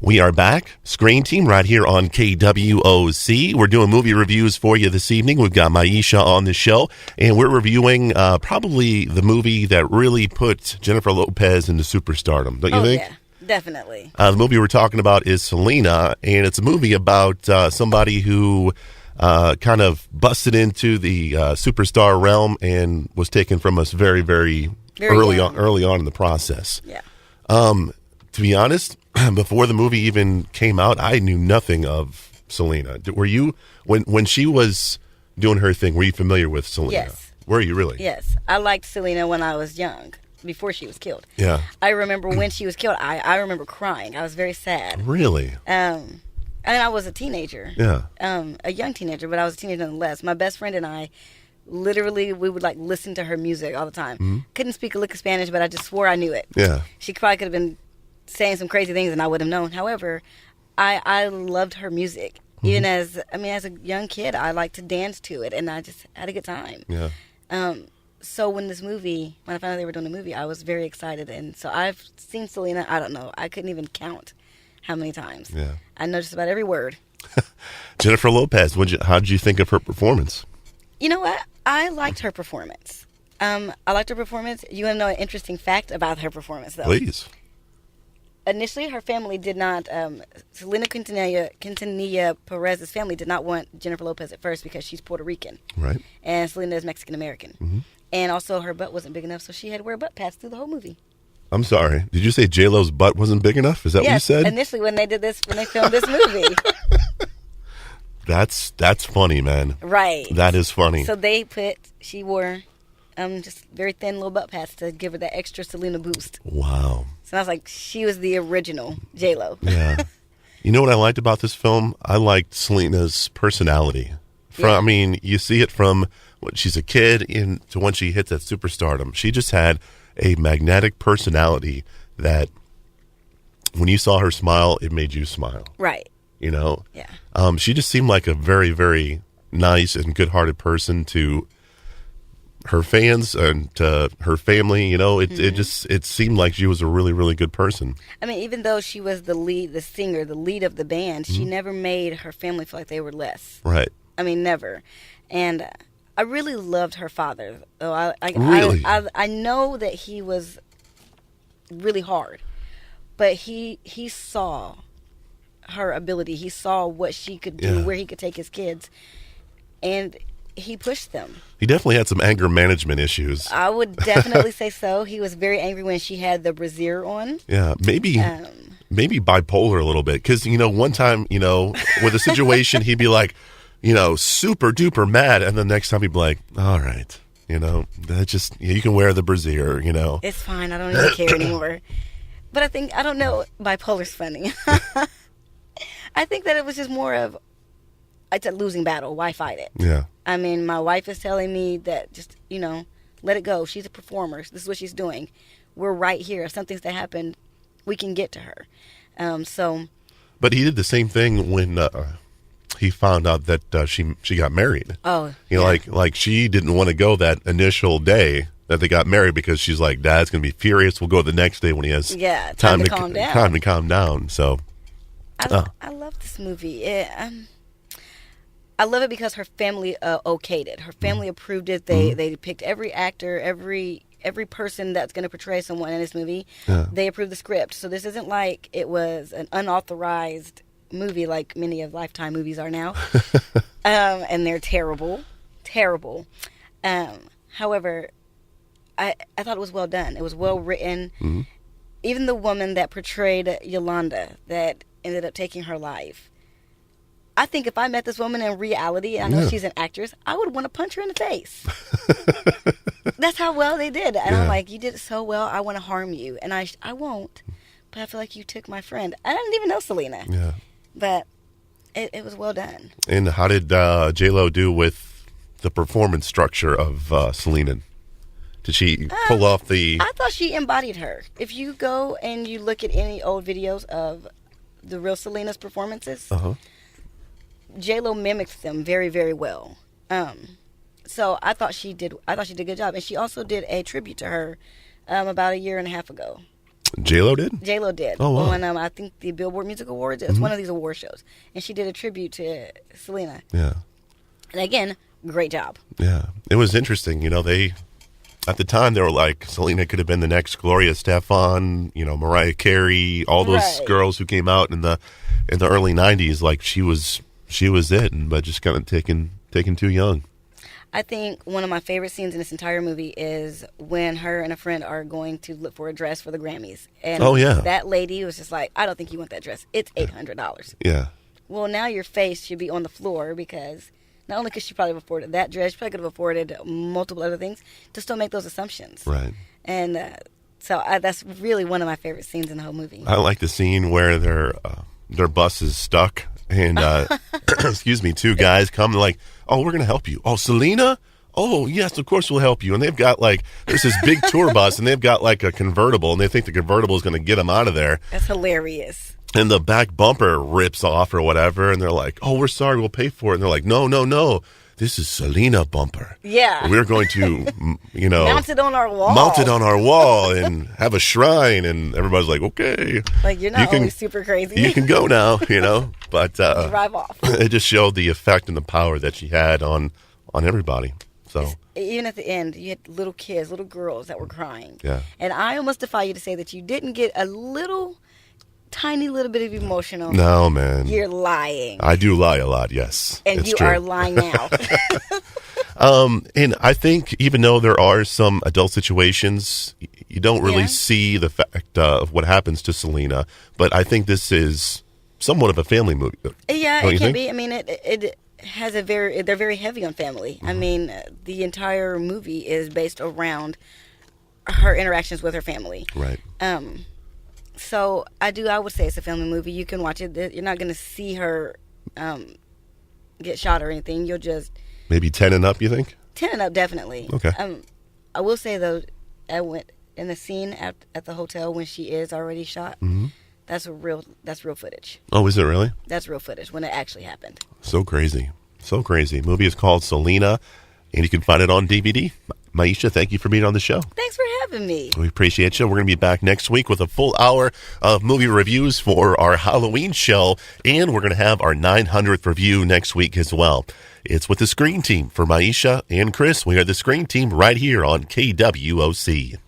We are back. Screen Team right here on KWOC. We're doing movie reviews for you this evening. We've got Maisha on the show, and we're reviewing probably the movie that really put Jennifer Lopez into superstardom, don't you think? Yeah, definitely. The movie we're talking about is Selena, and it's a movie about somebody who kind of busted into the superstar realm and was taken from us very, very early on in the process. Yeah. To be honest, before the movie even came out, I knew nothing of Selena. Were you, when she was doing her thing, were you familiar with Selena? Yes. Were you really? Yes. I liked Selena when I was young, before she was killed. Yeah. I remember when she was killed, I remember crying. I was very sad. Really? I was a teenager. Yeah. A young teenager, but I was a teenager nonetheless. My best friend and I, literally, we would listen to her music all the time. Mm-hmm. Couldn't speak a lick of Spanish, but I just swore I knew it. Yeah. She probably could have been saying some crazy things and I would have known. However, I loved her music. Mm-hmm. Even as a young kid, I liked to dance to it, and I just had a good time. Yeah. So when I found out they were doing a movie, I was very excited. And so I've seen Selena, I don't know, I couldn't even count how many times. Yeah. I know just about every word. Jennifer Lopez, how did you think of her performance? You know what? I liked her performance. You want to know an interesting fact about her performance, though? Please. Initially, her family did not, Selena Quintanilla Perez's family did not want Jennifer Lopez at first because she's Puerto Rican. Right. And Selena is Mexican-American. Mm-hmm. And also, her butt wasn't big enough, so she had to wear butt pads through the whole movie. I'm sorry. Did you say J-Lo's butt wasn't big enough? Is that what you said? Initially when they filmed this movie. That's funny, man. Right. That is funny. So she wore just very thin little butt pads to give her that extra Selena boost. Wow. So I was like, she was the original J-Lo. Yeah. You know what I liked about this film? I liked Selena's personality. You see it from when she's a kid to when she hits that superstardom. She just had a magnetic personality that when you saw her smile, it made you smile. Right. You know? Yeah. She just seemed like a very, very nice and good-hearted person to her fans and to her family. You know, it seemed like she was a really, really good person. I mean, even though she was the singer, the lead of the band, she never made her family feel like they were less. Right. I mean, never. And I really loved her father. Really? I know that he was really hard, but he saw her ability. He saw what she could do, where he could take his kids, and he pushed them. He definitely had some anger management issues. I would definitely say so. He was very angry when she had the brassiere on. Yeah, maybe bipolar a little bit. Because, one time, with a situation, he'd be like, super duper mad. And the next time he'd be like, all right, that just, you can wear the brassiere, It's fine. I don't even care anymore. But I don't know, bipolar's funny. I think that it was just more of, it's a losing battle. Why fight it? Yeah. I mean, my wife is telling me that just, let it go. She's a performer. This is what she's doing. We're right here. If something's to happen, we can get to her. But he did the same thing when he found out that she got married. Oh, like she didn't want to go that initial day that they got married because she's like, Dad's going to be furious. We'll go the next day when he has time to calm down. Time to calm down. So I love this movie. I love it because her family okayed it. Her family approved it. They picked every actor, every person that's going to portray someone in this movie. Yeah. They approved the script. So this isn't like it was an unauthorized movie like many of Lifetime movies are now. And they're terrible. However, I thought it was well done. It was well written. Mm-hmm. Even the woman that portrayed Yolanda that ended up taking her life. I think if I met this woman in reality, I know she's an actress, I would want to punch her in the face. That's how well they did. And I'm like, you did it so well, I want to harm you. And I won't. But I feel like you took my friend. I didn't even know Selena. Yeah. But it was well done. And how did J-Lo do with the performance structure of Selena? Did she pull off the... I thought she embodied her. If you go and you look at any old videos of the real Selena's performances... Uh-huh. J-Lo mimics them very, very well. So I thought she did a good job. And she also did a tribute to her about a year and a half ago. J-Lo did? J-Lo did. Oh, wow. On, I think, the Billboard Music Awards. It's one of these award shows. And she did a tribute to Selena. Yeah. And again, great job. Yeah. It was interesting. You know, at the time, they were like, Selena could have been the next Gloria Estefan, you know, Mariah Carey, all those girls who came out in the early 90s. Like, she was it, but just kind of taken too young. I think one of my favorite scenes in this entire movie is when her and a friend are going to look for a dress for the Grammys. And that lady was just like, I don't think you want that dress. It's $800. Yeah. Well, now your face should be on the floor because not only could she probably have afforded that dress, she probably could have afforded multiple other things to still make those assumptions. Right. And so that's really one of my favorite scenes in the whole movie. I like the scene where their bus is stuck. And, excuse me, two guys come like, oh, we're going to help you. Oh, Selena? Oh, yes, of course we'll help you. And they've got there's this big tour bus and they've got a convertible and they think the convertible is going to get them out of there. That's hilarious. And the back bumper rips off or whatever. And they're like, oh, we're sorry, we'll pay for it. And they're like, no. This is Selena bumper. Yeah. We're going to, mount it on our wall. Mount it on our wall and have a shrine. And everybody's like, okay. Like, you're not always super crazy. You can go now, But drive off. It just showed the effect and the power that she had on everybody. So even at the end, you had little kids, little girls that were crying. Yeah. And I almost defy you to say that you didn't get a tiny little bit of emotional. No, man. You're lying. I do lie a lot, yes. And you are lying now. And I think even though there are some adult situations, you don't really see the fact of what happens to Selena. But I think this is somewhat of a family movie. Yeah, it can be. I mean, it has they're very heavy on family. Mm-hmm. I mean, the entire movie is based around her interactions with her family. Right. So I would say it's a family movie. You can watch it. You're not going to see her get shot or anything. You'll just maybe 10 and up. You think 10 and up, definitely. Okay. I will say though, I went in the scene at the hotel when she is already shot. Mm-hmm. That's real footage. Oh, is it really? That's real footage when it actually happened. So crazy. Movie is called Selena, and you can find it on DVD. Maisha, thank you for being on the show. Thanks for having me. We appreciate you. We're going to be back next week with a full hour of movie reviews for our Halloween show, and we're going to have our 900th review next week as well. It's with the Screen Team. For Maisha and Chris, we are the Screen Team right here on KWOC.